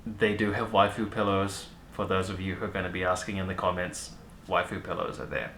they do have waifu pillows. For those of you who are going to be asking in the comments, waifu pillows are there.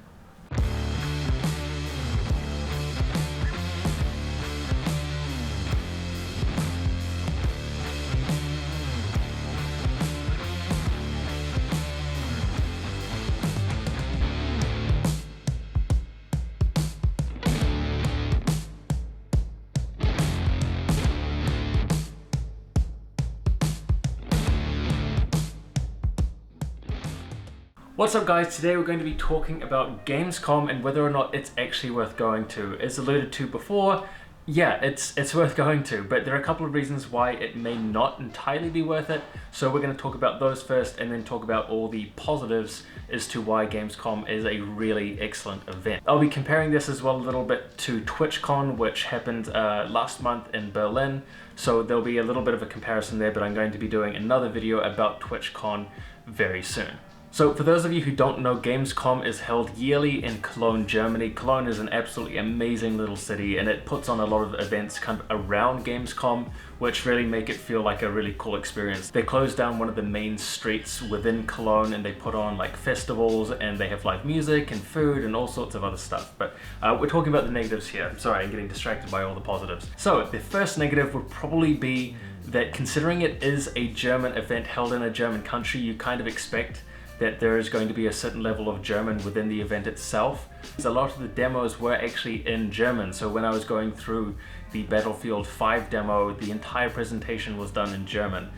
What's up guys, today we're going to be talking about Gamescom and whether or not it's actually worth going to. As alluded to before, yeah, it's worth going to, but there are a couple of reasons why it may not entirely be worth it. So we're going to talk about those first and then talk about all the positives as to why Gamescom is a really excellent event. I'll be comparing this as well a little bit to TwitchCon, which happened last month in Berlin. So there'll be a little bit of a comparison there, but I'm going to be doing another video about TwitchCon very soon. So for those of you who don't know, Gamescom is held yearly in Cologne, Germany. Cologne is an absolutely amazing little city and it puts on a lot of events kind of around Gamescom, which really make it feel like a really cool experience. They close down one of the main streets within Cologne and they put on like festivals and they have live music and food and all sorts of other stuff. But we're talking about the negatives here. I'm sorry, I'm getting distracted by all the positives. So the first negative would probably be that considering it is a German event held in a German country, you kind of expect that there is going to be a certain level of German within the event itself. A lot of the demos were actually in German, so when I was going through the Battlefield 5 demo, the entire presentation was done in German.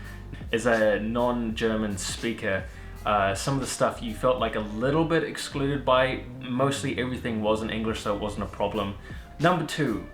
As a non-German speaker, some of the stuff you felt like a little bit excluded by. Mostly everything was in English, so it wasn't a problem. Number two,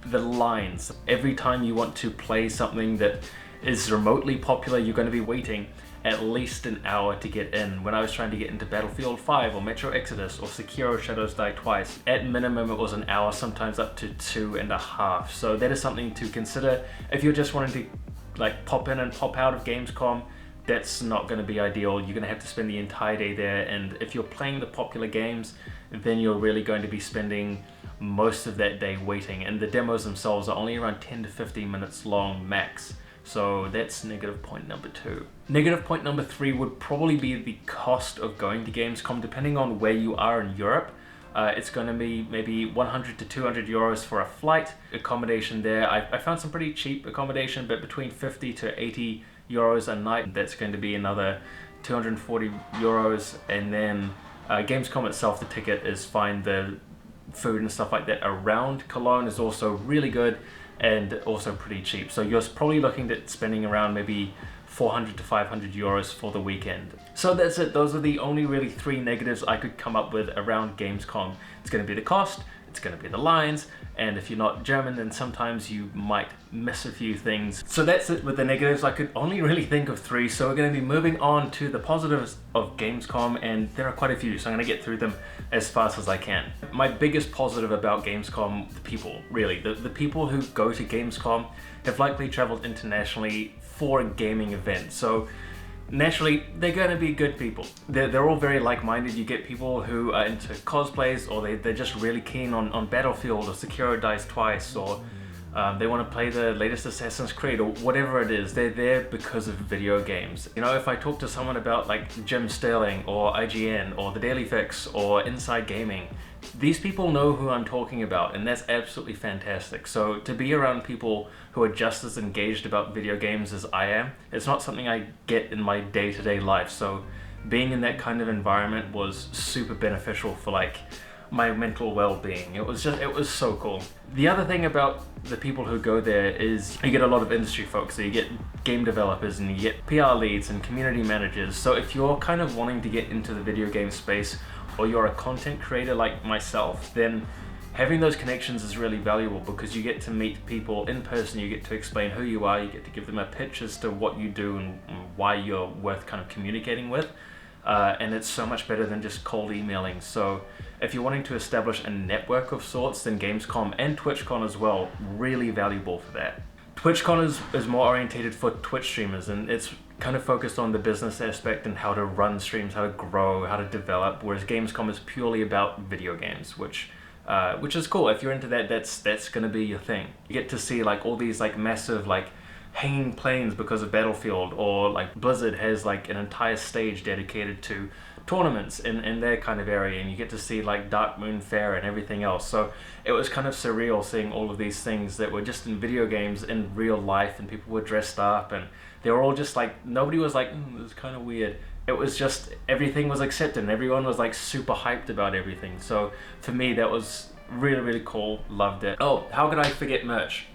the lines. Every time you want to play something that is remotely popular, you're going to be waiting at least an hour to get in. When I was trying to get into Battlefield 5 or Metro Exodus or Sekiro Shadows Die Twice, at minimum it was an hour, sometimes up to 2.5. So that is something to consider. If you're just wanting to like pop in and pop out of Gamescom, that's not going to be ideal. You're going to have to spend the entire day there, and if you're playing the popular games, then you're really going to be spending most of that day waiting, and the demos themselves are only around 10 to 15 minutes long max. So that's negative point number two. Negative point number three would probably be the cost of going to Gamescom. Depending on where you are in Europe, it's going to be maybe 100 to 200 euros for a flight. Accommodation there, I found some pretty cheap accommodation, but between 50 to 80 euros a night. That's going to be another 240 euros. And then Gamescom itself, the ticket is fine. The food and stuff like that around Cologne is also really good and also pretty cheap. So you're probably looking at spending around maybe 400 to 500 euros for the weekend. So that's it. Those are the only really three negatives I could come up with around Gamescom. It's going to be the cost, it's going to be the lines, and if you're not German, then sometimes you might miss a few things. So that's it with the negatives. I could only really think of three, so we're going to be moving on to the positives of Gamescom, and there are quite a few, so I'm going to get through them as fast as I can. My biggest positive about Gamescom, the people, really. The people who go to Gamescom have likely traveled internationally for a gaming event, so naturally, they're going to be good people. They're all very like-minded. You get people who are into cosplays, or they're just really keen on Battlefield or Sekiro Dies Twice, or they want to play the latest Assassin's Creed or whatever it is. They're there because of video games. You know, if I talk to someone about like Jim Sterling or IGN or The Daily Fix or Inside Gaming, these people know who I'm talking about, and that's absolutely fantastic. So to be around people who are just as engaged about video games as I am, it's not something I get in my day-to-day life. So being in that kind of environment was super beneficial for like my mental well-being. It was so cool. The other thing about the people who go there is you get a lot of industry folks. So you get game developers and you get PR leads and community managers. So if you're kind of wanting to get into the video game space, or you're a content creator like myself, then having those connections is really valuable because you get to meet people in person, you get to explain who you are, you get to give them a pitch as to what you do and why you're worth kind of communicating with. And it's so much better than just cold emailing. So if you're wanting to establish a network of sorts, then Gamescom and TwitchCon as well, really valuable for that. TwitchCon is more orientated for Twitch streamers, and it's kind of focused on the business aspect and how to run streams, how to grow, how to develop, whereas Gamescom is purely about video games, which is cool. If you're into that, that's going to be your thing. You get to see like all these like massive like hanging planes because of Battlefield, or like Blizzard has like an entire stage dedicated to tournaments in their kind of area, and you get to see like Dark Moon Fair and everything else. So it was kind of surreal seeing all of these things that were just in video games in real life, and people were dressed up, and they were all just like, nobody was like, this is kind of weird. It was just, everything was accepted and everyone was like super hyped about everything. So for me, that was really, really cool. Loved it. Oh, how could I forget merch?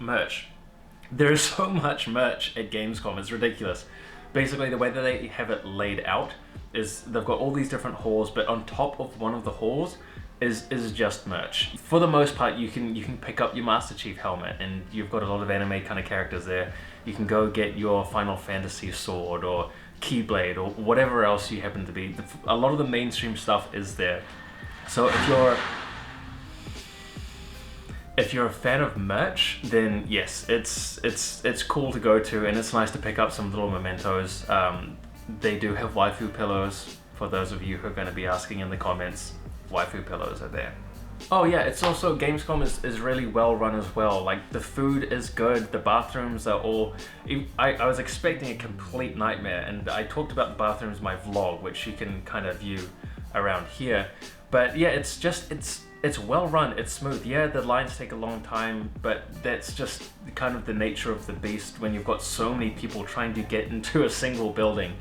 There is so much merch at Gamescom, it's ridiculous. Basically, the way that they have it laid out is they've got all these different halls, but on top of one of the halls is just merch. For the most part, you can pick up your Master Chief helmet, and you've got a lot of anime kind of characters there. You can go get your Final Fantasy sword or Keyblade or whatever else you happen to be. A lot of the mainstream stuff is there. So if you're a fan of merch, then yes, it's cool to go to, and it's nice to pick up some little mementos. They do have waifu pillows, for those of you who are going to be asking in the comments. Waifu pillows are there. Oh yeah, it's also, Gamescom is really well run as well. Like, the food is good, the bathrooms are all... I was expecting a complete nightmare, and I talked about the bathrooms in my vlog, which you can kind of view around here. But yeah, it's well run, it's smooth. Yeah, the lines take a long time, but that's just kind of the nature of the beast when you've got so many people trying to get into a single building.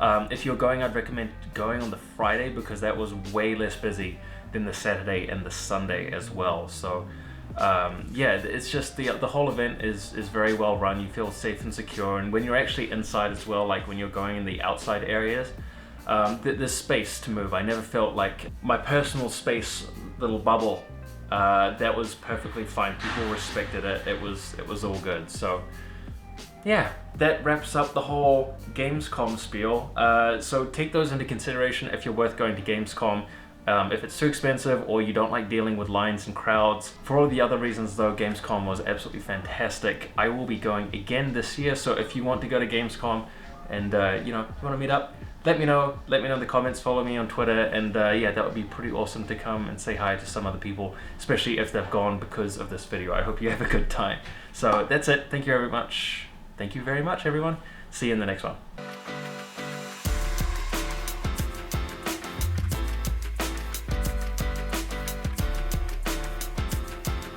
If you're going, I'd recommend going on the Friday, because that was way less busy than the Saturday and the Sunday as well. So yeah, it's just the whole event is very well run. You feel safe and secure, and when you're actually inside as well, like when you're going in the outside areas, there's space to move. I never felt like my personal space little bubble. That was perfectly fine. People respected it. It was all good. So yeah, that wraps up the whole Gamescom spiel. So take those into consideration if you're worth going to Gamescom. If it's too expensive, or you don't like dealing with lines and crowds. For all the other reasons though, Gamescom was absolutely fantastic. I will be going again this year, so if you want to go to Gamescom and you know, if you want to meet up, let me know in the comments, follow me on Twitter, and yeah, that would be pretty awesome to come and say hi to some other people, especially if they've gone because of this video. I hope you have a good time. So that's it. Thank you very much everyone. See you in the next one.